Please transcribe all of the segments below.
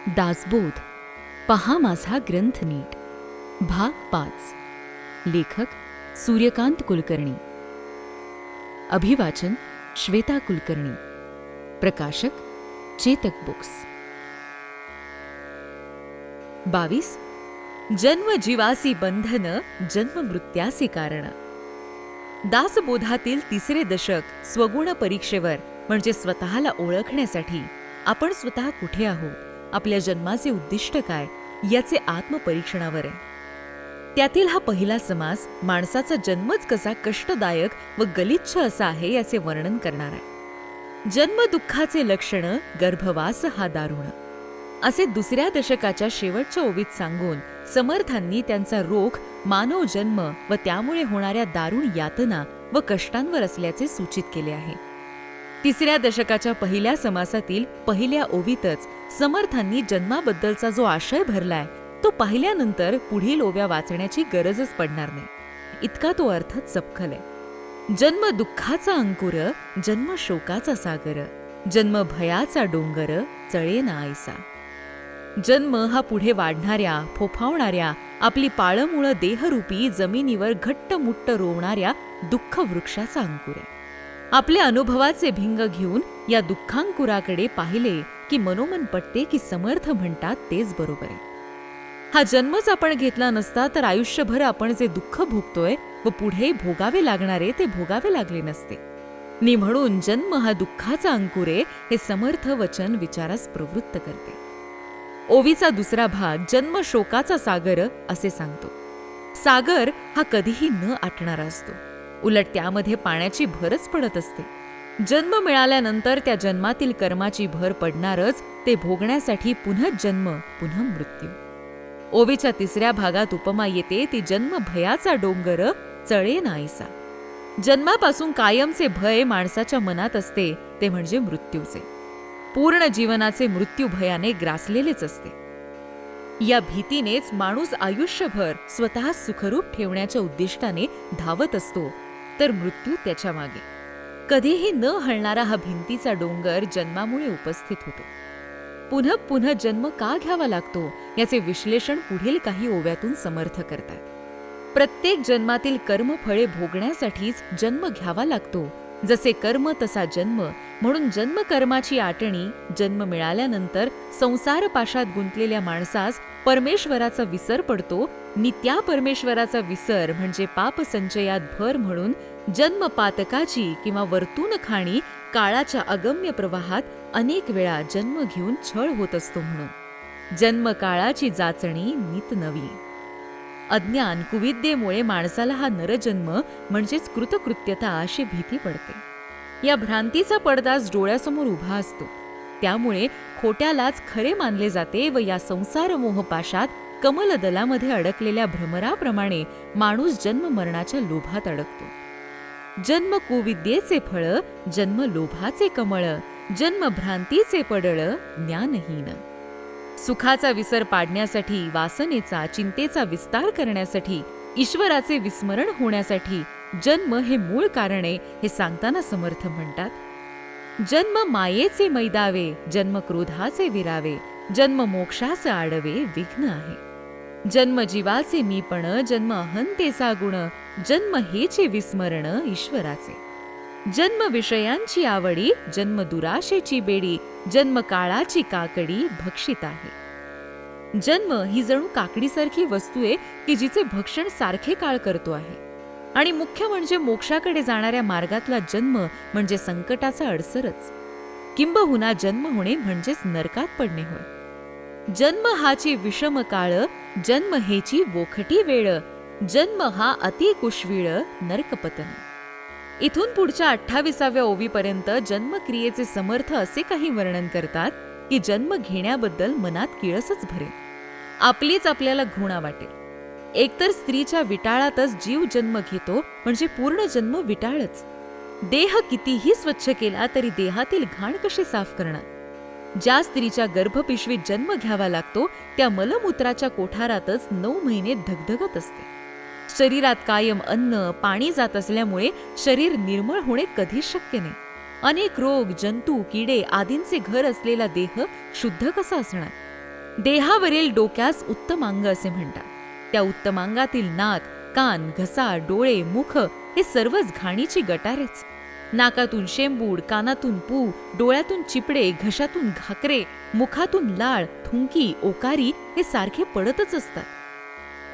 दासबोध पहा माझा ग्रंथ नीट. भाग 5. लेखक सूर्यकांत कुलकर्णी. अभिवाचन श्वेता कुलकर्णी. प्रकाशक चेतक बुक्स. 22. जन्म जीवासी बंधन, जन्म मृत्यासी कारण. दासबोधातील तिसरे दशक स्वगुण परीक्षेवर म्हणजे स्वतःला ओळखण्यासाठी आपण स्वतः कुठे आहोत, आपल्या जन्माचे उद्दिष्ट काय याचे आत्मपरीक्षणावर आहे. त्यातील हा पहिला समास माणसाचा जन्मच कसा कष्टदायक व गलिच्छ असा आहे याचे वर्णन करणार आहे. जन्म दुःखाचे लक्षण, गर्भवास हा दारुण असे दुसऱ्या दशकाच्या शेवटच्या ओवीत सांगून समर्थांनी त्यांचा रोख मानव जन्म व त्यामुळे होणाऱ्या दारुण यातना व कष्टांवर असल्याचे सूचित केले आहे. तिसऱ्या दशकाच्या पहिल्या समासातील पहिल्या ओवीतच समर्थांनी जन्माबद्दलचा जो आशय भरलाय तो पाहिल्यानंतर पुढील ओव्या वाचण्याची गरजच पडणार नाही, इतका तो अर्थच सपखल आहे. जन्म दुःखाचा अंकुर, जन्म शोकाचा सागर, जन्म भयाचा डोंगर, चळेना ऐसा. जन्म हा पुढे वाढणाऱ्या, फोफावणाऱ्या, आपली पाळमुळं देहरूपी जमिनीवर घट्ट मुट्ट रोवणाऱ्या दुःख वृक्षाचा अंकुर आहे. आपल्या अनुभवाचे भिंग घेऊन या दुःखांकुराकडे पाहिले की मनोमन पटते की समर्थ म्हणतात तेच बरोबर आहे. हा जन्मच आपण घेतला नसता तर आयुष्यभर आपण जे दुःख भोगतोय व पुढे भोगावे लागणारे ते भोगावे लागले नसते. नि म्हणून जन्म हा दुःखाचा अंकुर आहे हे समर्थ वचन विचारास प्रवृत्त करते. ओवीचा दुसरा भाग जन्म शोकाचा सागर असे सांगतो. सागर हा कधीही न आटणारा असतो, उलट त्यामध्ये पाण्याची भरच पडत असते. जन्म मिळाल्यानंतर त्या जन्मातील कर्माची भर पडणारच, ते भोगण्यासाठी पुन्हा जन्म पुन्हा मृत्यू. ओवीच्या तिसऱ्या भागात उपमा येते ती जन्म भयाचा डोंगर, चळे नाहीसा. जन्मापासून कायमचे भय माणसाच्या मनात असते ते म्हणजे मृत्यूचे. पूर्ण जीवनाचे मृत्यू भयाने ग्रासलेलेच असते. या भीतीनेच माणूस आयुष्यभर स्वतः सुखरूप ठेवण्याच्या उद्दिष्टाने धावत असतो, तर मृत्यू त्याच्या मागे. कधीही न हलणारा हा भिंतीचा डोंगर जन्मामुळे उपस्थित होतो. पुन्हा पुन्हा जन्म का घ्यावा लागतो याचे विश्लेषण पुढील काही ओव्यातून समर्थ करतात. प्रत्येक जन्मातील कर्मफळे भोगण्यासाठीच जन्म घ्यावा लागतो. जसे कर्म तसा जन्म, म्हणून जन्मकर्माची आटणी. जन्म मिळाल्यानंतर संसार पाशात गुंतलेल्या माणसास परमेश्वराचा विसर पडतो. नि त्या परमेश्वराचा विसर म्हणजे पाप संचयात भर म्हणून जन्म पातकाची किंवा वर्तून खाणी काळाच्या अगम्य प्रवाहात अनेक वेळा जन्म घेऊन छळ होत असतो. म्हणून जन्म काळाची जाचणी नित नवी. अज्ञान कुविद्येमुळे माणसाला हा नरजन्म म्हणजेच कृतकृत्यता अशी भीती पडते. या भ्रांतीचा पडदाच डोळ्यासमोर उभा असतो. त्यामुळे खोट्यालाच खरे मानले जाते व या संसार मोहपाशात कमलदलामध्ये अडकलेल्या भ्रमराप्रमाणे माणूस जन्म मरणाच्या लोभात अडकतो. जन्म कुविद्येचे फळ, जन्म लोभाचे कमळ, जन्म भ्रांतीचे पडळ, ज्ञानहीन. सुखाचा विसर पाडण्यासाठी, वासनेचा चिंतेचा विस्तार करण्यासाठी, ईश्वराचे विस्मरण होण्यासाठी जन्म हे मूळ कारण आहे हे सांगताना समर्थ म्हणतात. जन्म मायेचे मैदावे, जन्म क्रोधाचे विरावे, जन्म मोक्षाचे आडवे विघ्न आहे. जन्म जीवाचे मीपण, जन्म अहंतेचा गुण, जन्म हेचे विस्मरण ईश्वराचे. जन्म विषयांची आवडी, जन्म दुराशेची बेडी, जन्म काळाची काकडी भक्षित आहे. जन्म ही जणू काकडीसारखी वस्तू आहे की जिचे भक्षण सारखे काळ करतो आहे. आणि मुख्य म्हणजे मोक्षाकडे जाणाऱ्या मार्गातला जन्म म्हणजे संकटाचा अडसरच. किंबहुना जन्म होणे म्हणजेच नरकात पडणे होय. जन्म हाची विषम काळ, जन्म हेची वोखटी वेळ, जन्म हा अति कुशवीळ नरकपतन. इथून पुढच्या 28व्या ओवीपर्यंत जन्मक्रियेचे समर्थ असे काही वर्णन करतात की जन्म घेण्याबद्दल मनात किळसच भरेल. आपलीच आपल्याला घृणा वाटेल. एकतर स्त्रीच्या विटाळातच जीव जन्म घेतो म्हणजे पूर्ण जन्म विटाळच. देह कितीही स्वच्छ केला तरी देहातील घाण कशी साफ करणार. ज्या स्त्रीच्या गर्भपिशवीत जन्म घ्यावा लागतो त्या मलमूत्राच्या कोठारातच 9 महिने धगधगत असते. शरीरात कायम अन्न पाणी जात असल्यामुळे शरीर निर्मळ होणे कधीच शक्य नाही. अनेक रोग जंतू किडे आदींचे घर असलेला देह शुद्ध कसा असणार. देहावरील डोक्यास उत्तमांग असे म्हणतात. त्या उत्तमांगातील नाक, कान, घसा, डोळे, मुख हे सर्वच घाणीची गटारेच. नाकातून शेंबूड, कानातून पू, डोळ्यातून चिपडे, घशातून घाकरे, मुखातून लाळ, थुंकी, ओकारी हे सारखे पडतच असतात.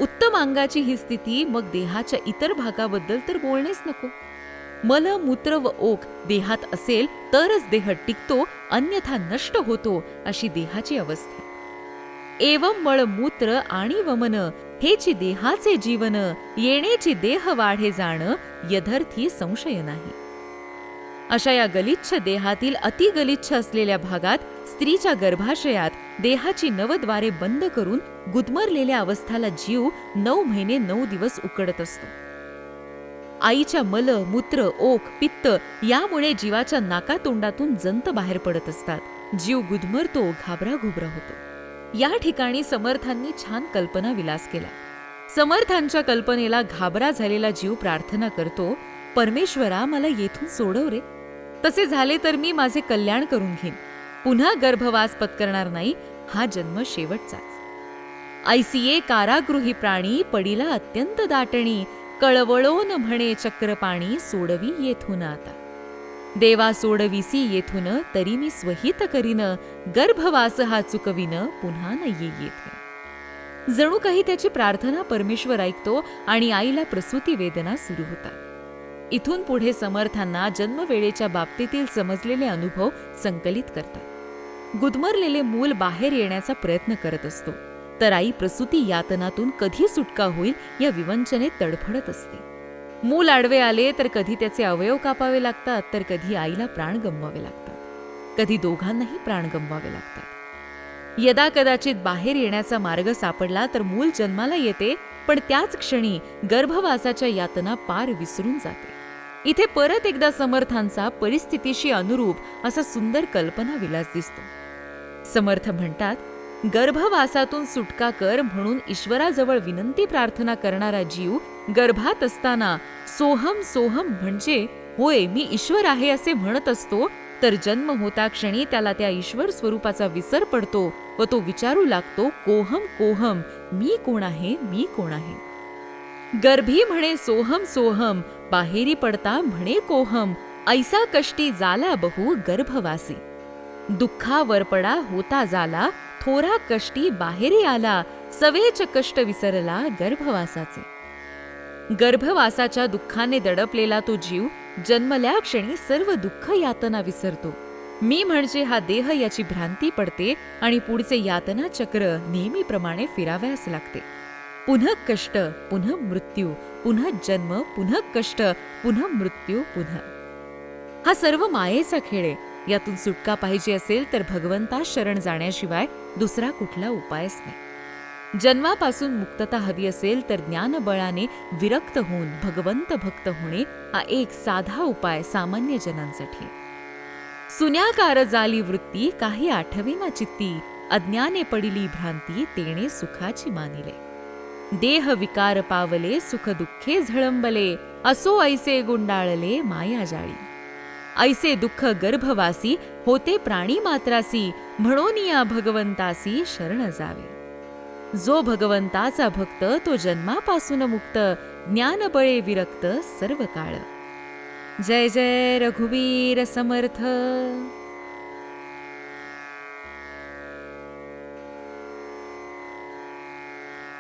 उत्तम अंगाची ही स्थिती मग देहाच्या इतर भागाबद्दल तर बोलणेच नको. मल, मूत्र व ओक देहात असेल तरच देह टिकतो, अन्यथा नष्ट होतो, अशी देहाची अवस्था. एवं मळ, मूत्र आणि वमन हेची देहाचे जीवन, येणेची देह वाढे जाण, यथार्थी संशय नाही. अशा या गलिच्छ देहातील अतिगलिच्छ असलेल्या भागात स्त्रीच्या गर्भाशयात देहाची नवद्वारे बंद करून गुदमरलेल्या अवस्थाला जीव 9 महिने 9 दिवस उकडत असतो. आईच्या मल, मूत्र, ओक, पित्त यामुळे जीवाच्या नाकातोंडातून जंत बाहेर पडत असतात. जीव गुदमरतो, घाबराघुबरा होतो. या ठिकाणी समर्थांनी छान कल्पना विलास केला. समर्थांच्या कल्पनेला घाबरा झालेला जीव प्रार्थना करतो, परमेश्वरा मला येथून सोडव रे. तसे झाले तर मी माझे कल्याण करून घेईन. पुन्हा गर्भवास पत्करणार नाही. हा जन्म शेवटचाच. ऐसिये कारागृही प्राणी पडिला अत्यंत दाटणी, कळवळोन म्हणे चक्रपाणी सोडवी येथून आता. देवा सोडविसी येथून तरी मी स्वहित करीन, गर्भवास हा चुकविन पुन्हा न येथे. जणू काही त्याची प्रार्थना परमेश्वर ऐकतो आणि आईला प्रसूती वेदना सुरू होतात. इथून पुढे समर्थांना जन्मवेळेच्या बाबतीतील समजलेले अनुभव संकलित करतात. गुदमरलेले मूल बाहेर येण्याचा प्रयत्न करत असतो, तर आई प्रसूती यातनातून कधी सुटका होईल या विवंचनेत तडफडत असते. मूल आडवे आले तर कधी त्याचे अवयव कापावे लागतात, तर कधी आईला प्राण गमवावे लागतात, कधी दोघांनाही प्राण गमवावे लागतात. यदा कदाचित बाहेर येण्याचा मार्ग सापडला तर मूल जन्माला येते, पण त्याच क्षणी गर्भवासाच्या यातना पार विसरून जाते. इथे परत एकदा समर्थांचा परिस्थितीशी अनुरूप असा सुंदर कल्पना विलास दिसतो. समर्थ म्हणतात, गर्भवासातून सुटका कर म्हणून ईश्वराजवळ विनंती प्रार्थना करणारा जीव गर्भात असताना सोहम सोहम म्हणजे होय मी ईश्वर आहे असे म्हणत असतो, तर जन्म होता क्षणी त्याला त्या ईश्वर स्वरूपाचा विसर पडतो व तो विचारू लागतो, कोहम कोहम, मी कोण आहे, मी कोण आहे. गर्भी म्हणे सोहम सोहम, बाहेरी पडता म्हणे कोहम, ऐसा कष्टी जाला बहु गर्भवासी. दुःखा वरपडा होता जाला, थोरा कष्टी बाहेरी आला, सवेच कष्ट विसरला गर्भवासाचे. गर्भवासाच्या दुःखाने दडपलेला तो जीव जन्मल्या क्षणी सर्व दुःख यातना विसरतो. मी म्हणजे हा देह याची भ्रांती पडते आणि पुढचे यातना चक्र नेहमीप्रमाणे फिरावयास लागते. पुन्हा कष्ट, पुन्हा मृत्यू, पुन्हा जन्म, पुन्हा कष्ट, पुन्हा मृत्यू, पुन्हा. हा सर्व मायेचा खेळ आहे. यातून सुटका पाहिजे असेल तर भगवंता शरण जाण्याशिवाय दुसरा कुठला उपायच नाही. जन्मापासून मुक्तता हवी असेल तर ज्ञानबळाने विरक्त होऊन भगवंत भक्त होणे हा एक साधा उपाय सामान्य जनांसाठी. सुन्याकार झाली वृत्ती, काही आठवेना चित्ती, अज्ञाने पडिली भ्रांती, तेणे सुखाची मानिले. देह विकार पावले, सुख दुःखे झळंबले, असो ऐसे गुंडाळले माया जाळी. ऐसे दुःख गर्भवासी होते प्राणी मात्रासी, म्हणून या भगवंतासी शरण जावे. जो भगवंताचा भक्त तो जन्मापासून मुक्त, ज्ञानबळे विरक्त सर्व काळ. जय जय रघुवीर समर्थ.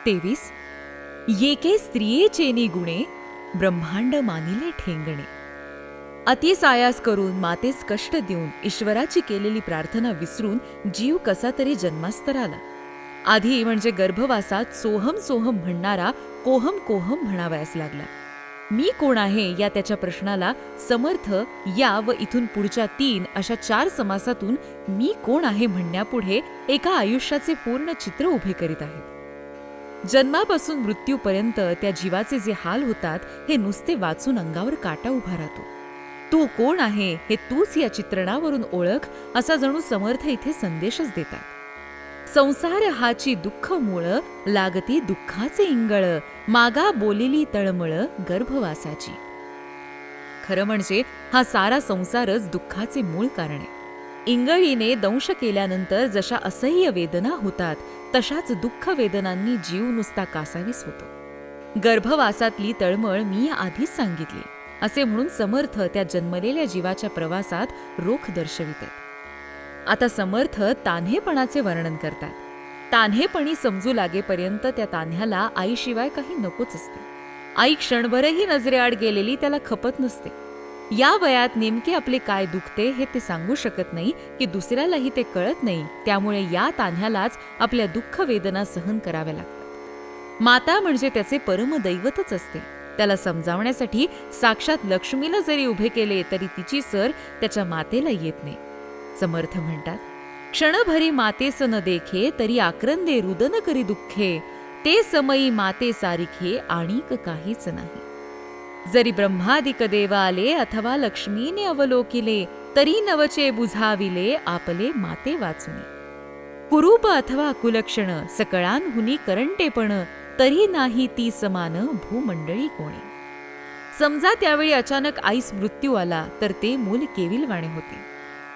23. येके स्त्रियेचे निगुणे, ब्रह्मांड मानिले ठेंगणे. अतिसायास करून मातेस कष्ट देऊन ईश्वराची केलेली प्रार्थना विसरून जीव कसा तरी जन्मास्तर आला. आधी म्हणजे गर्भवासात सोहम सोहम म्हणणारा कोहम कोहम म्हणावयास लागला. मी कोण आहे या त्याच्या प्रश्नाला समर्थ या व इथून पुढच्या 3 अशा 4 समासातून मी कोण आहे म्हणण्यापुढे एका आयुष्याचे पूर्ण चित्र उभे करीत आहेत. जन्मापासून मृत्यूपर्यंत त्या जीवाचे जे हाल होतात हे नुसते वाचून अंगावर काटा उभा राहतो. तू कोण आहे हे तूच या चित्रणावरून ओळख असा जणू समर्थ इथे संदेशच देतात. संसार हाची दुःख मूळ, लागती दुःखाचे इंगळ, मागा बोलिली तळमळ गर्भवासाची. खरं म्हणजे हा सारा संसारच दुःखाचे मूळ कारण आहे. इंगळीने दंश केल्यानंतर जशा असह्य वेदना होतात तशाच दुःख वेदनांनी जीव नुसता कासावीस होतो. गर्भवासातली तळमळ मी आधीच सांगितली असे म्हणून समर्थ त्या जन्मलेल्या जीवाच्या प्रवासात रोख दर्शवित आहेत. आता समर्थ तान्हेपणाचे वर्णन करतात. तान्हेपणी समजू लागेपर्यंत त्या तान्ह्याला आईशिवाय काही नकोच असते. आई क्षणभरही नजरेआड गेलेली त्याला खपत नसते. या वयात नेमके आपले काय दुखते हे ते सांगू शकत नाही की दुसऱ्यालाही ते कळत नाही. त्यामुळे या तान्ह्यालाच आपल्या दुःख वेदना सहन कराव्या लागतात. माता म्हणजे त्याचे परमदैवतच असते. त्याला समजावण्यासाठी साक्षात लक्ष्मीला जरी उभे केले तरी तिची सर त्याच्या मातेला येत नाही. समर्थ म्हणतात, क्षणभरी मातेस न देखे तरी आक्रंदे रुदन करी दुःखे, ते समयी माते सारिखे आणिक काहीच नाही. जरी ब्रह्मादिक देव आले अथवा लक्ष्मीने अवलोकिले, तरी नवचे बुझाविले आपले माते वाचुने. कुरूप अथवा कुलक्षण सकळांहुनी करंटेपण, तरी नाही ती समान भूमंडळी कोणी. समजा त्यावेळी अचानक आईस मृत्यू आला तर ते मूल केविलवाणे होते.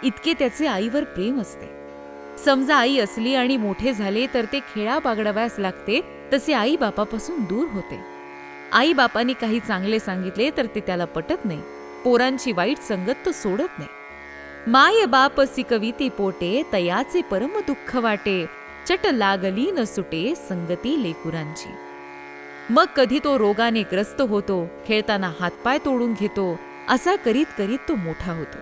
इतके त्याचे आईवर प्रेम असते. समजा आई असली आणि मोठे झाले तर ते खेळा बागडाव्यास लागते, तसे आई बापापासून दूर होते. आई बापांनी काही चांगले सांगितले तर ते त्याला पटत नाही. पोरांची वाईट संगत तो सोडत नाही. माय बाप सिकविती पोटे, तयाचे परम दुःख वाटे, चट लागली न सुटे संगती लेकुरांची. मग कधी तो रोगाने ग्रस्त होतो, खेळताना हातपाय तोडून घेतो. असा करीत करीत तो मोठा होतो.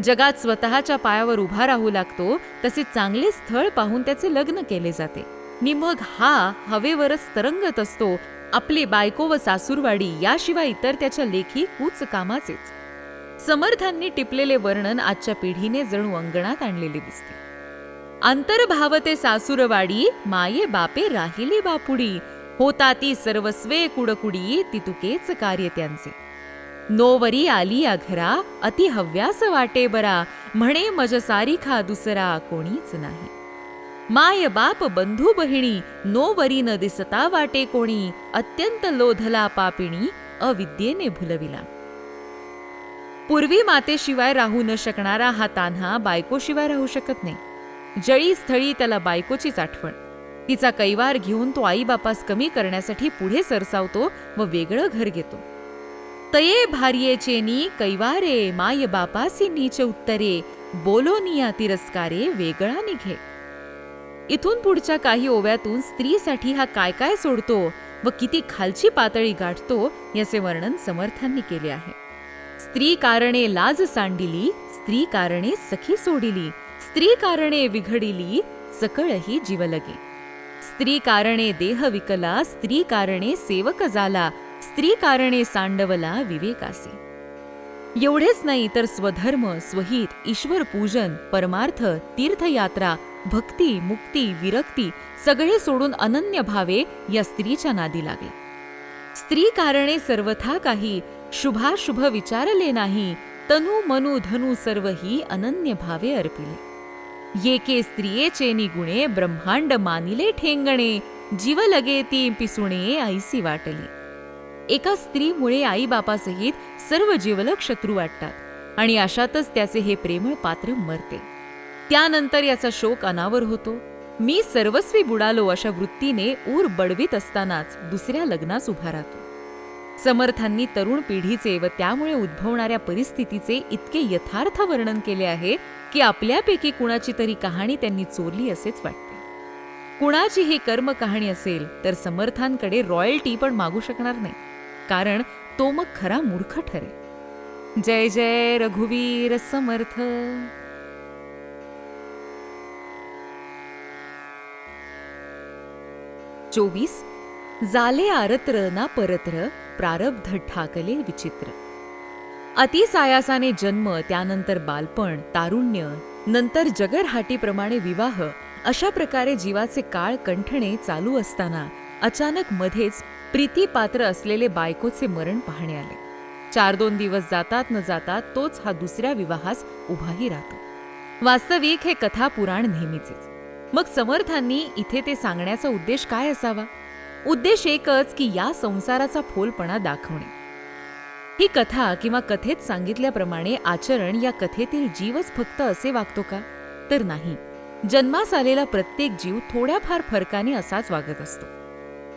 जगात स्वतःच्या पायावर उभा राहू लागतो. तसे चांगले स्थळ पाहून त्याचे लग्न केले जाते. नि मग हा हवेवरच तरंगत असतो. आपली बायको व सासूरवाडी याशिवाय इतर त्याच्या लेखी कूच कामाचेच. समर्थांनी टिपलेले वर्णन आजच्या पिढीने जणू अंगणात आणलेले दिसते. अंतर्भावते सासूरवाडी, माये बापे राहिली बापुडी, होता ती सर्वस्वे कुडकुडी, तितुकेच कार्य त्यांचे. नोवरी आली या घरा, अति हव्यास वाटे बरा, म्हणे मज सारिखा दुसरा कोणीच नाही. माय बाप बंधू बहिणी, नोवरी न दिसता वाटे कोणी, अत्यंत लोधला पापिणी, अविद्येने भुलविला. पूर्वी मातेशिवाय राहू न शकणारा हा तान्हा बायकोशिवाय राहू शकत नाही. जळी स्थळी त्याला बायकोचीच आठवण. तिचा कैवार घेऊन तो आईबापास कमी करण्यासाठी पुढे सरसावतो व वेगळं घर घेतो. तये भार्येचेनी कैवारे, माय बापासी नीच उत्तरे, बोलोनिया तिरस्कारे वेगळा निघे. इथून पुढच्या काही ओव्यातून स्त्रीसाठी हा काय काय सोडतो व किती खालची पातळी गाठतो याचे वर्णन समर्थांनी केले आहे. स्त्री कारणे लाज सांडिली, स्त्री कारणे सखी सोडिली, स्त्री कारणे विघडिली, सकळही जीवलगे. स्त्री कारणे देह विकला, स्त्री कारणे सेवक झाला, स्त्री कारणे सांडवला विवेकासे. एवढेच नाही तर स्वधर्म, स्वहित, ईश्वर पूजन, परमार्थ, तीर्थयात्रा, भक्ती, मुक्ती, विरक्ती सगळे सोडून अनन्य भावे या स्त्रीच्या नादी लागला. स्त्री कारणे सर्वथा काही, शुभाशुभ विचारले नाही, तनु मनु धनु सर्वही अनन्य भावे अर्पिले. येके स्त्रियेचे निगुणे, ब्रह्मांड मानिले ठेंगणे, जीव लगे ती पिसुणे ऐसी वाटली. एका स्त्रीमुळे आई बापासहित सर्व जीवलग शत्रू वाटतात आणि अशातच त्याचे हे प्रेमळ पात्र मरते. त्यानंतर याचा शोक अनावर होतो. मी सर्वस्वी बुडालो अशा वृत्तीने ऊर बडवीत असतानाच दुसऱ्या लग्नास उभा राहतो. समर्थांनी तरुण पिढीचे व त्यामुळे उद्भवणाऱ्या परिस्थितीचे इतके यथार्थ वर्णन केले आहे की आपल्यापैकी कुणाची तरी कहाणी त्यांनी चोरली असेच वाटते. कुणाची ही कर्म कहाणी असेल तर समर्थांकडे रॉयल्टी पण मागू शकणार नाही, कारण तो मग खरा मूर्ख ठरेल. जय जय रघुवीर समर्थ. 24 जाले आरत्र ना परत्र, प्रारब्ध ठाकले विचित्र. अतिसायासाने जन्म, त्यानंतर बालपण, तारुण्य, नंतर जगरहाटीप्रमाणे विवाह, अशा प्रकारे जीवाचे काळ कंठणे चालू असताना अचानक मध्येच प्रीतीपात्र असलेले बायकोचे मरण पाहणे आले. 4-2 दिवस जातात न जातात तोच हा दुसऱ्या विवाहास उभाही राहतो. वास्तविक हे कथा पुराण नेहमीचेच. मग समर्थांनी इथे ते सांगण्याचा उद्देश काय असावा? उद्देश एकच की या संसाराचा फोलपणा दाखवणे. ही कथा किंवा कथेत सांगितल्याप्रमाणे आचरण या कथेतील जीवच फक्त असे वागतो का? तर नाही. जन्मास आलेला प्रत्येक जीव थोड्याफार फरकाने असाच वागत असतो.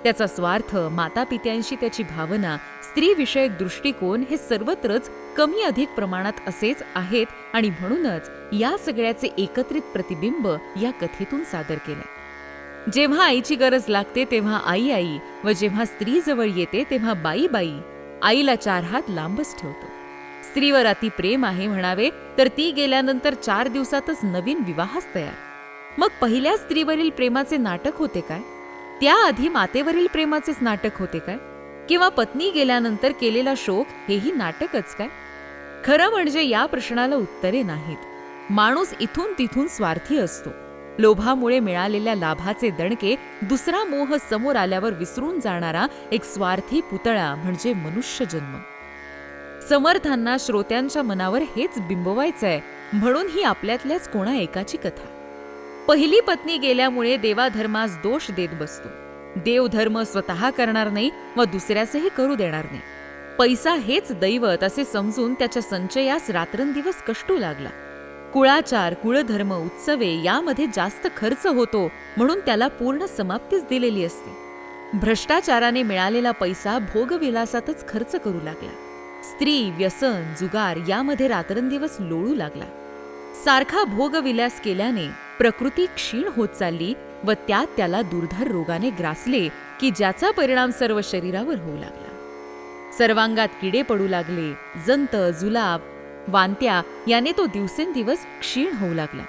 त्याचा स्वार्थ, मातापित्यांशी त्याची भावना, स्त्रीविषयक दृष्टिकोन हे सर्वत्रच कमी अधिक प्रमाणात असेच आहेत आणि म्हणूनच या सगळ्याचे एकत्रित प्रतिबिंब या कथेतून सादर केले. जेव्हा आईची गरज लागते तेव्हा आई आई व जेव्हा स्त्री जवळ येते तेव्हा बाई बाई आईला 4 हात लांबच ठेवतो. स्त्रीवर अति प्रेम आहे म्हणावे तर ती गेल्यानंतर 4 दिवसातच नवीन विवाहास तयार. मग पहिल्या स्त्रीवरील प्रेमाचे नाटक होते काय? त्याआधी मातेवरील प्रेमाचेच नाटक होते काय? किंवा पत्नी गेल्यानंतर केलेला शोक हेही नाटकच काय? खरं म्हणजे या प्रश्नाला उत्तरे नाहीत. माणूस इथून तिथून स्वार्थी असतो. लोभामुळे मिळालेल्या लाभाचे दणके दुसरा मोह समोर आल्यावर विसरून जाणारा एक स्वार्थी पुतळा म्हणजे मनुष्य जन्म. समर्थांना श्रोत्यांच्या मनावर हेच बिंबवायचंय म्हणून ही आपल्यातल्याच कोणा एकाची कथा. पहिली पत्नी गेल्यामुळे देवाधर्मास दोष देत बसतो. देवधर्म स्वतः करणार नाही व दुसऱ्याचेही करू देणार नाही. पैसा हेच दैवत असे समजून त्याच्या संचयास रात्रंदिवस कष्टू लागला. कुळाचार, कुळधर्म, उत्सवे यामध्ये जास्त खर्च होतो म्हणून त्याला पूर्ण समाप्तीच दिलेली असते. भ्रष्टाचाराने मिळालेला पैसा भोगविलासातच खर्च करू लागला. स्त्री, व्यसन, जुगार यामध्ये रात्रंदिवस लोळू लागला. सारखा भोगविलास केल्याने प्रकृती क्षीण होत चालली व त्यात त्याला दुर्धर रोगाने ग्रासले की ज्याचा परिणाम सर्व शरीरावर होऊ लागला. सर्वांगात किडे पडू लागले. जंत, जुलाब, वांत्या याने तो दिवसेंदिवस क्षीण होऊ लागला.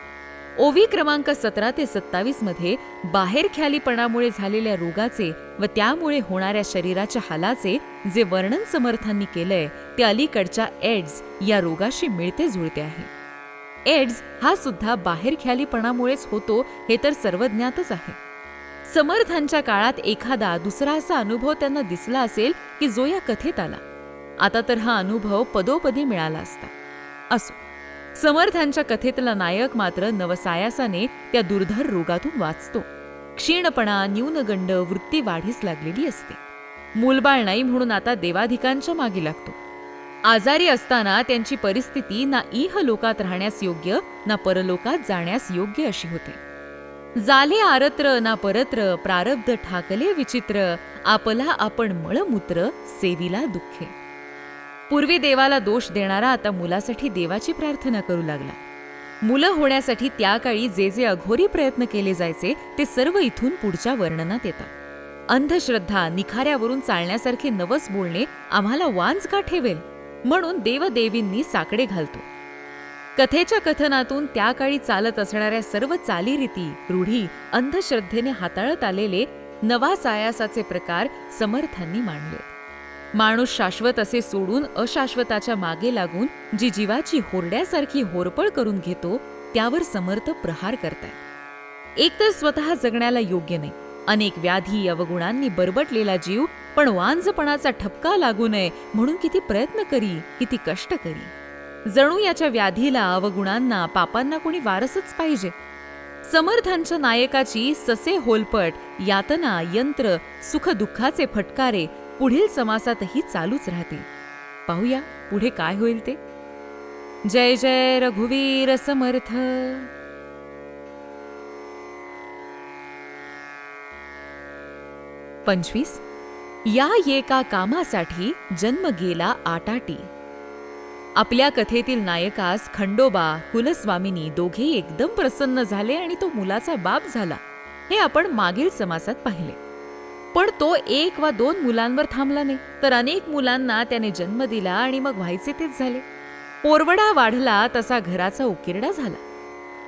ओवी क्रमांक 17 ते 27 मध्ये बाहेर ख्यालीपणामुळे झालेल्या रोगाचे व त्यामुळे होणाऱ्या शरीराच्या हालाचे जे वर्णन समर्थांनी केलंय ते अलीकडच्या एड्स या रोगाशी मिळते जुळते आहे. एड्स हा सुद्धा बाहेर ख्यालीपणामुळेच होतो हे तर सर्वज्ञातच आहे. समर्थांच्या काळात एखादा दुसरा असा अनुभव त्यांना दिसला असेल की जो या कथेत आला. आता तर हा अनुभव पदोपदी मिळाला असता. असो, समर्थांच्या कथेतला नायक मात्र नवसायासाने त्या दुर्धर रोगातून वाचतो. क्षीणपणा, न्यूनगंड, वृत्ती वाढीस लागलेली असते. मूलबाळ नाही म्हणून आता देवाधिकांच्या मागे लागतो. आजारी असताना त्यांची परिस्थिती ना इहलोकात राहण्यास योग्य ना परलोकात जाण्यास योग्य अशी होते. झाले आरत्र ना परत्र, प्रारब्ध ठाकले विचित्र, आपला आपण मळमूत्र सेविला दुःखे. पूर्वी देवाला दोष देणारा आता मुलासाठी देवाची प्रार्थना करू लागला. मुलं होण्यासाठी त्या काळी जे जे अघोरी प्रयत्न केले जायचे ते सर्व इथून पुढच्या वर्णनात येतात. अंधश्रद्धा, निखाऱ्यावरून चालण्यासारखे नवस बोलणे आम्हाला वांज का ठेवेल म्हणून देवदेवींनी साकडे घालतो. कथेच्या कथनातून त्या काळी चालत असणाऱ्या सर्व चालीरीती, रूढी, अंधश्रद्धेने हाताळत आलेले नवासायासाचे प्रकार समर्थांनी मांडले. माणूस शाश्वत असे सोडून अशाश्वताच्या मागे लागून जी जीवाची होरड्यासारखी होरपळ करून घेतो त्यावर समर्थ प्रहार करतायत. एक तर स्वतः जगण्याला योग्य नाही, अनेक व्याधी अवगुणांनी बरबटलेला जीव पण वांझपणाचा ठपका लागू नये म्हणून किती प्रयत्न करी, किती कष्ट करी. जणू याच्या व्याधीला, अवगुणांना, पापांना कोणी वारसच पाहिजे. समर्थांच्या नायकाची ससे होलपट, यातना, यंत्र, सुख दुःखाचे फटकारे पुढील समासातही चालूच राहतील. पाहूया पुढे काय होईल ते. जय जय रघुवीर समर्थ. 25. या एका कामासाठी जन्म गेला आटाटी. आपल्या कथेतील नायकास खंडोबा, कुलस्वामिनी दोघेही एकदम प्रसन्न झाले आणि तो मुलाचा बाप झाला हे आपण मागील समासात पाहिले. पण तो 1 वा 2 मुलांवर थांबला नाही, तर अनेक मुलांना त्याने जन्म दिला आणि मग व्हायचे तेच झाले. पोरवडा वाढला तसा घराचा उकिरडा झाला.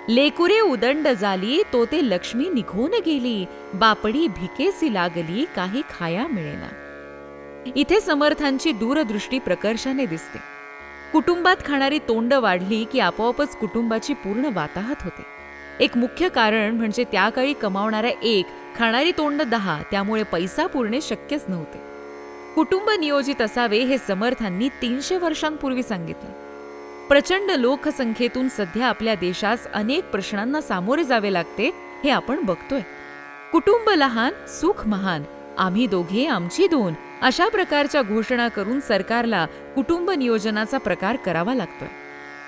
लेकुरे उदंड झाली तो ते लक्ष्मी निघून गेली, बापडी भिकेसी लागली काही खाया मिळेना. इथे समर्थांची दूरदृष्टी प्रकर्षाने दिसते. कुटुंबात खाणारी तोंड वाढली की आपोआपच कुटुंबाची पूर्ण वाताहत होते. एक मुख्य कारण म्हणजे त्या काळी कमावणाऱ्या 1, खाणारी तोंड 10, त्यामुळे पैसा पुरणे शक्यच नव्हते. कुटुंब नियोजित असावे हे समर्थांनी 300 वर्षांपूर्वी सांगितले. प्रचंड लोकसंख्येतून सध्या आपल्या देशास अनेक प्रश्नांना सामोरे जावे लागते हे आपण बघतोय. कुटुंब लहान, सुख महान, आम्ही दोघे आमची 2 अशा प्रकारच्या घोषणा करून सरकारला कुटुंब नियोजनाचा प्रकार करावा लागतोय.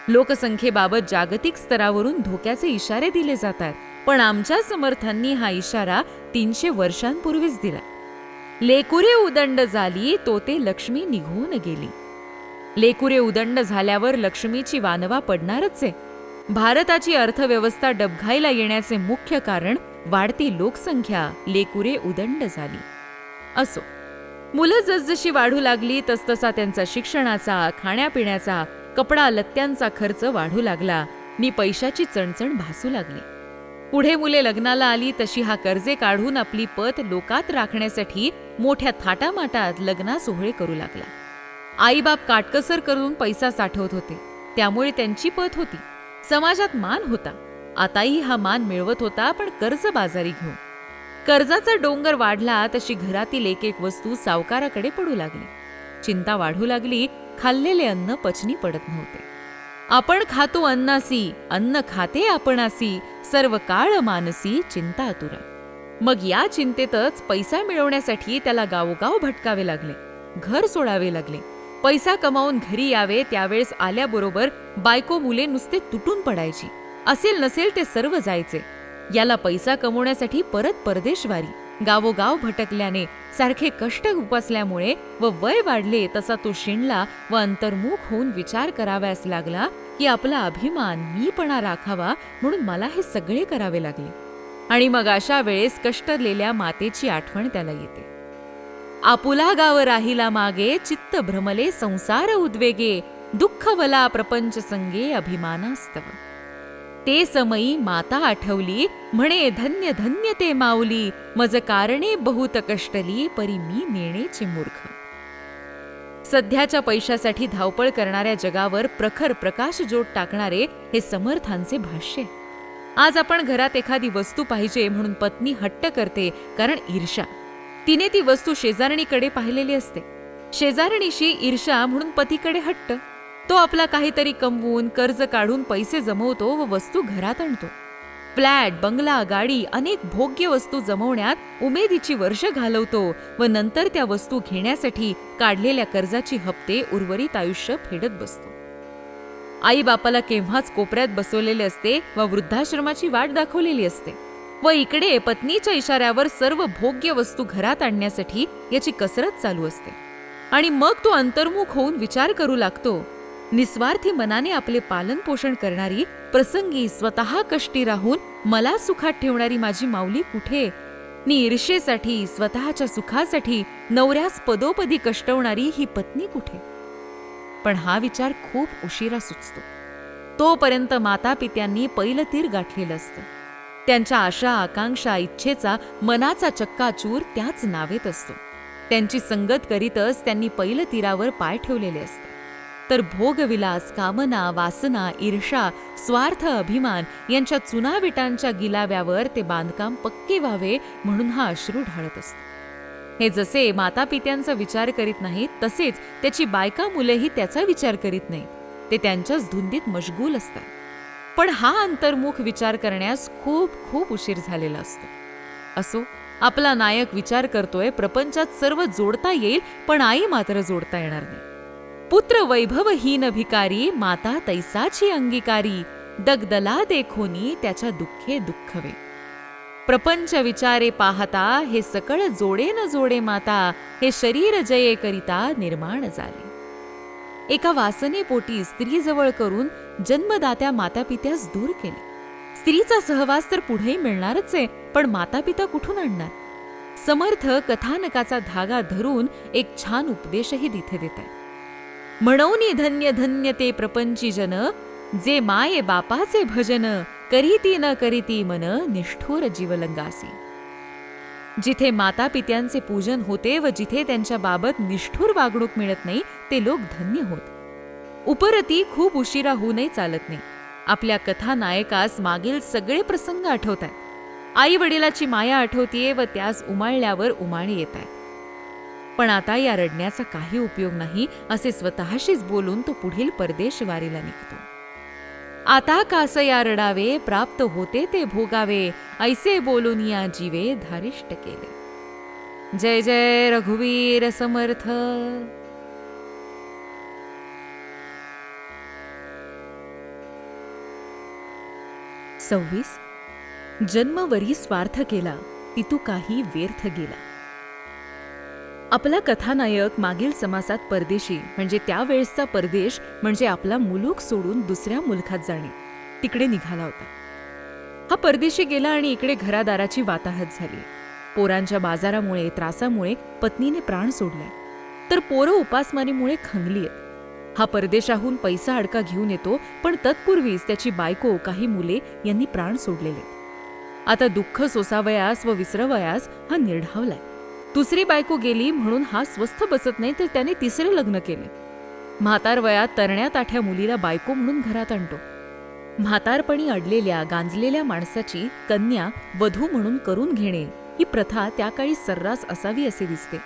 लोकसंख्येबाबत जागतिक स्तरावरून धोक्याचे इशारे दिले जातात, पण आमच्या समर्थांनी हा इशारा 300 वर्षांपूर्वीच दिला. लेकुरे उदंड झाली तो ते लक्ष्मी निघून गेली. लेकुरे उदंड झाल्यावर लक्ष्मीची वानवा पडणारच आहे. भारताची अर्थव्यवस्था डबघाईला येण्याचे मुख्य कारण वाढती लोकसंख्या, लेकुरे उदंड झाली. असो, मुलं जसजशी वाढू लागली तसतसा त्यांचा शिक्षणाचा, खाण्यापिण्याचा, कपडा लत्त्यांचा खर्च वाढू लागला नि पैशाची चणचण भासू लागली. पुढे मुले लग्नाला आली तशी हा कर्जे काढून आपली पत लोकात राखण्यासाठी मोठ्या थाटामाटात लग्ना सोहळे करू लागला. आईबाप काटकसर करून पैसा साठवत होते, त्यामुळे त्यांची पत होती, समाजात मान होता. आताही हा मान मिळवत होता, पण कर्जबाजारी घेऊन. कर्जाचा डोंगर वाढला तशी घरातील एक एक वस्तू सावकाराकडे पडू लागली. चिंता वाढू लागली, खाल्लेले अन्न पचनी पडत नव्हते. आपण खातो अन्नासी, अन्न खाते आपणासी, सर्व काळ मानसी चिंता आतुरा. मग या चिंतेतच पैसा मिळवण्यासाठी त्याला गावोगाव भटकावे लागले, घर सोडावे लागले. पैसा कमावून घरी यावे त्यावेळेस आल्याबरोबर बायको मुले नुसते तुटून पडायची. असेल नसेल ते सर्व जायचे. याला पैसा कमवण्यासाठी परत परदेशवारी, गावोगाव भटकल्याने, सारखे कष्ट उपसल्यामुळे व वय वाढले तसा तो शिणला व अंतर्मुख होऊन विचार कराव्यास लागला की आपला अभिमान, मीपणा राखावा म्हणून मला हे सगळे करावे लागले. आणि मग अशा वेळेस कष्टलेल्या मातेची आठवण त्याला येते. आपुला गाव राहिला मागे, चित्त भ्रमले संसार उद्वेगे, दुःख वला प्रपंच संगे अभिमानास्तव. ते समयी माता आठवली, म्हणे धन्य धन्य ते माऊली, मज कारणे बहुत कष्टली, परी मी नेणेचे मूर्ख. सध्याच्या पैशासाठी धावपळ करणाऱ्या जगावर प्रखर प्रकाश जोड टाकणारे हे समर्थांचे भाष्य. आज आपण घरात एखादी वस्तू पाहिजे म्हणून पत्नी हट्ट करते, कारण ईर्ष्या. तिने ती वस्तू शेजारणीकडे पाहिलेली असते. शेजारणीशी ईर्ष्या म्हणून पतीकडे हट्ट. तो आपला काहीतरी कमवून कर्ज काढून पैसे जमवतो व वस्तू घरात आणतो. फ्लॅट, बंगला, गाडी, अनेक भोग्य वस्तू जमवण्यात उमेदीची वर्ष घालवतो व नंतर त्या वस्तू घेण्यासाठी काढलेल्या कर्जाची हप्ते उर्वरित आयुष्य फेडत बसतो. आई बापाला केव्हाच कोपऱ्यात बसवलेले असते व वृद्धाश्रमाची वाट दाखवलेली असते, व इकडे पत्नीच्या इशाऱ्यावर सर्व भोग्य वस्तू घरात आणण्यासाठी याची कसरत चालू असते. आणि मग तो अंतर्मुख होऊन विचार करू लागतो, निस्वार्थी मनाने आपले पालन पोषण करणारी, प्रसंगी स्वतः कष्टी राहून मला सुखात ठेवणारी माझी माऊली कुठे? नि ईर्षेसाठी, स्वतःच्या सुखासाठी नवऱ्यास पदोपदी कष्टवणारी ही पत्नी कुठे? पण हा विचार खूप उशिरा सुचतो. तोपर्यंत मातापित्यांनी पहिलं तीर गाठलेलं असतं. त्यांच्या आशा, आकांक्षा, इच्छेचा, मनाचा चक्काचूर त्याच नावेत असतो. त्यांची संगत करीतच त्यांनी पहिलं तीरावर पाय ठेवलेले असते. तर भोगविलास, कामना, वासना, ईर्षा, स्वार्थ, अभिमान यांच्या चुनाविटांच्या गिलाव्यावर ते बांधकाम पक्के व्हावे म्हणून हा अश्रू ढाळत असतो. हे जसे मातापित्यांचा विचार करीत नाहीत, तसेच त्याची बायका मुलेही त्याचा विचार करीत नाहीत. ते त्यांच्याच धुंदीत मशगूल असतात. पण हा अंतर्मुख विचार करण्यास खूप खूप उशीर झालेला असतो. असो, आपला नायक विचार करतोय प्रपंचात सर्व जोडता येईल, पण आई मात्र जोडता येणार नाही. पुत्र वैभवहीन भिकारी, माता तैसाची अंगीकारी, दगदला देखोनी त्याच्या दुःखे दुःखवे. प्रपंच विचारे पाहता, हे सकळ जोडे न जोडे माता, हे शरीर जये करिता निर्माण झाले. एका वासनेपोटी स्त्रीजवळ करून जन्मदात्या मातापित्यास दूर केले. स्त्रीचा सहवास तर पुढेही मिळणारच आहे, पण मातापिता कुठून आणणार? समर्थ कथानकाचा धागा धरून एक छान उपदेशही तिथे देत आहे. म्हणून धन्य धन्य ते प्रपंची जन, जे माये बापाचे भजन, करीती न करीती मन, निष्ठुर जीवलंगासी. जिथे मातापित्यांचे पूजन होते व जिथे त्यांच्या बाबत निष्ठुर वागणूक मिळत नाही, ते लोक धन्य होत. उपरती खूप उशिरा होऊनही चालत नाही. आपल्या कथानायकास मागील सगळे प्रसंग आठवतात. आई वडिलाची माया आठवतीये व त्यास उमाळल्यावर उमाळे येत आहेत. पण आता या रडण्याचा काही उपयोग नाही, असे स्वतःशीच बोलून तो पुढील परदेशवारीला निघतो. आता कास या रडावे, प्राप्त होते ते भोगावे, ऐसे बोलून या जीवे धारिष्ट केले. जय जय रघुवीर समर्थ. 26. जन्मवरी स्वार्थ केला, तितू काही व्यर्थ गेला. आपला कथानायक मागील समासात परदेशी म्हणजे त्यावेळेसचा परदेश म्हणजे आपला मुलूक सोडून दुसऱ्या मुलखात जाणे तिकडे निघाला होता. हा परदेशी गेला आणि इकडे घरादाराची वाताहत झाली. पोरांच्या बाजारामुळे त्रासामुळे पत्नीने प्राण सोडलाय, तर पोरं उपासमारीमुळे खंगलीयत. हा परदेशाहून पैसा अडका घेऊन येतो, पण तत्पूर्वीच त्याची बायको काही मुले यांनी प्राण सोडलेले. आता दुःख सोसावयास व विसरवयास हा निर्ढावलाय. दुसरी बायको गेली म्हणून हा स्वस्थ बसत नाही, तर त्याने तिसरे लग्न केले. म्हातार वयात तरण्या ताठ्या मुलीला बायको म्हणून घरात आणतो. म्हातारपणी अडलेल्या गांजलेल्या माणसाची कन्या वधू म्हणून करून घेणे ही प्रथा त्या काळी सर्रास असावी असे दिसते,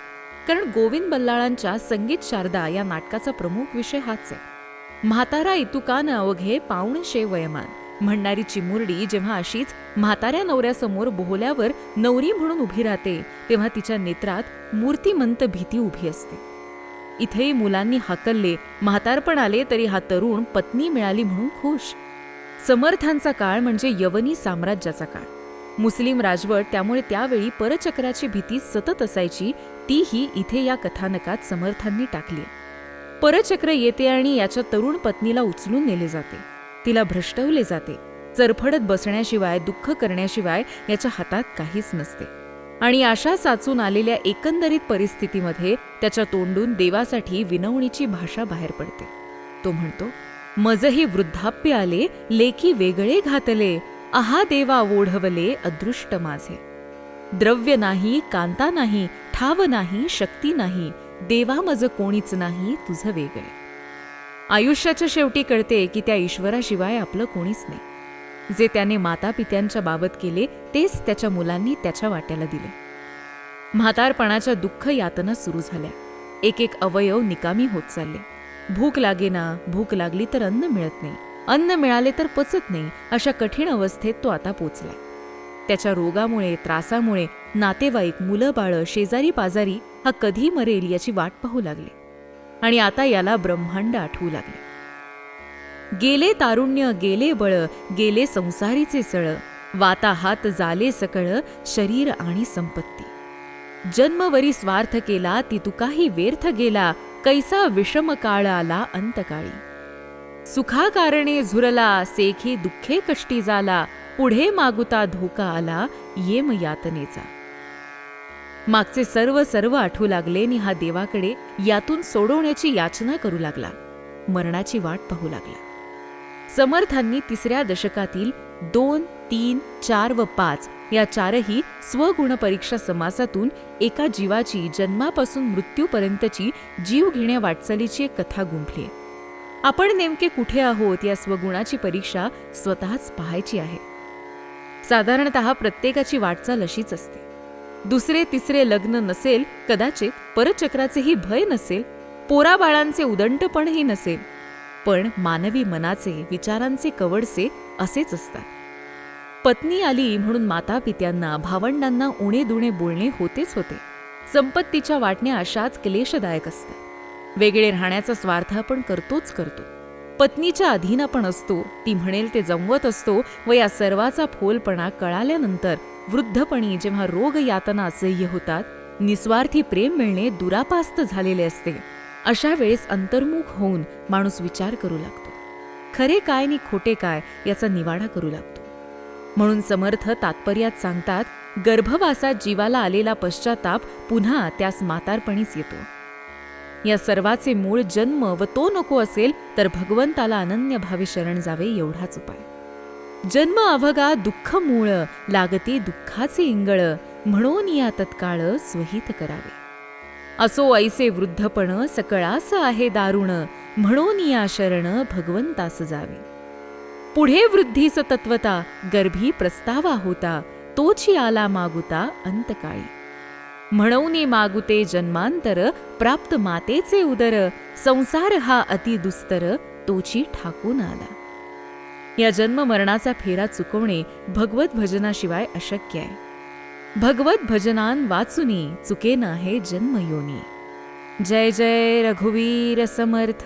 कारण गोविंद बल्लाळांच्या संगीत शारदा या नाटकाचा प्रमुख विषय हाच आहे. म्हातारा इतुका न अवघे पाऊणशे वयमान म्हणणारी चिमुरडी जेव्हा अशीच म्हाताऱ्या नवऱ्यासमोर बोहल्यावर नवरी म्हणून उभी राहते, तेव्हा तिच्या नेत्रात मूर्तिमंत भीती उभी असते. इथेही मुलांनी हाकलले, म्हातारपण आले तरी हा तरुण पत्नी मिळाली म्हणून खुश. समर्थांचा काळ म्हणजे यवनी साम्राज्याचा काळ. मुस्लिम राजवट, त्यामुळे त्यावेळी परचक्राची भीती सतत असायची, तीही इथे या कथानकात समर्थांनी टाकली. परचक्र येते आणि याच्या तरुण पत्नीला उचलून नेले जाते, तिला भ्रष्टवले जाते. चरफडत बसण्याशिवाय, दुःख करण्याशिवाय याच्या हातात काहीच नसते. आणि अशा साचून आलेल्या एकंदरीत परिस्थितीमध्ये त्याच्या तोंडून देवासाठी विनवणीची भाषा बाहेर पडते. तो म्हणतो, मजही वृद्धाप्य आले, लेकी वेगळे घातले, आहा देवा ओढवले अदृष्ट माझे. द्रव्य नाही, कांता नाही, ठाव नाही, शक्ती नाही, देवा मज कोणीच नाही तुझं वेगळे. आयुष्याच्या शेवटी कळते की त्या ईश्वराशिवाय आपलं कोणीच नाही. जे त्याने मातापित्यांच्या बाबत केले तेच त्याच्या मुलांनी त्याच्या वाट्याला दिले. म्हातारपणाच्या दुःख यातना सुरू झाल्या. एक एक अवयव निकामी होत चालले. भूक लागेना, भूक लागली तर अन्न मिळत नाही, अन्न मिळाले तर पचत नाही, अशा कठीण अवस्थेत तो आता पोचलाय. त्याच्या रोगामुळे, त्रासामुळे नातेवाईक, मुलं बाळं, शेजारी पाजारी हा कधी मरेल याची वाट पाहू लागले. आणि आता याला ब्रह्मांड आठवू लागले. गेले तारुण्य, गेले बळ, गेले संसारीचे सळ, वाताहात झाले सकळ, शरीर आणि संपत्ती. जन्मवरी स्वार्थ केला, ती तुकाही व्यर्थ गेला, कैसा विषम काळ आला अंतकाळी. सुखा कारणे झुरला, सेखे दुःखे कष्टी झाला, पुढे मागुता धोका आला येम यातनेचा. मागचे सर्व सर्व आठवू लागले आणि हा देवाकडे यातून सोडवण्याची याचना करू लागला. मरणाची वाट पाहू लागला. समर्थांनी तिसऱ्या दशकातील 2, 3, 4 व 5 या चारही स्वगुण परीक्षा समासातून एका जीवाची जन्मापासून मृत्यूपर्यंतची जीव घेण्या वाटचालीची एक कथा गुंफली. आपण नेमके कुठे आहोत या स्वगुणाची परीक्षा स्वतःच पाहायची आहे. साधारणतः प्रत्येकाची वाटचाल अशीच असते. दुसरे तिसरे लग्न नसेल, कदाचित परचक्राचेही भय नसेल, पोराबाळांचे उदंडपणही नसेल, पण मानवी मनाचे, विचारांचे कवडसे असेच असतात. पत्नी आली म्हणून मातापित्यांना, भावंडांना उणे-दुणे बोलणे होतेच होते. संपत्तीच्या वाटण्या अशाच क्लेशदायक असतात. वेगळे राहण्याचा स्वार्थ आपण करतोच करतो. पत्नीच्या अधीन आपण असतो, ती म्हणेल ते जमवत असतो व या सर्वाचा फोलपणा कळाल्यानंतर वृद्धपणी जेव्हा रोग यातना असह्य होतात, निस्वार्थी प्रेम मिळणे दुरापास्त झालेले असते, अशा वेळेस अंतर्मुख होऊन माणूस विचार करू लागतो. खरे काय नि खोटे काय याचा निवाडा करू लागतो. म्हणून समर्थ तात्पर्यात सांगतात, गर्भवासात जीवाला आलेला पश्चाताप पुन्हा त्यास म्हातारपणीच येतो. या सर्वाचे मूळ जन्म व तो नको असेल तर भगवंताला अनन्य भावे शरण जावे एवढाच उपाय. जन्म अवघा दुःख मूळ, लागते दुःखाचे इंगळ, म्हणून या तत्काळ स्वहित करावे. असो ऐसे वृद्धपण, सकळास आहे दारुण, म्हणून या शरण भगवंतास जावे. पुढे वृद्धीस तत्वता, गर्भी प्रस्तावा होता, तोची आला मागुता अंतकाळी. म्हणून मागुते जन्मांतर, प्राप्त मातेचे उदर, संसार हा अति दुस्तर, तोची ठाकून आला. या जन्म मरणाचा फेरा चुकवणे भगवत भजनाशिवाय अशक्य आहे. भगवत भजनान वाचुनी चुकेना हे जन्मयोनी. जय जय रघुवीर समर्थ.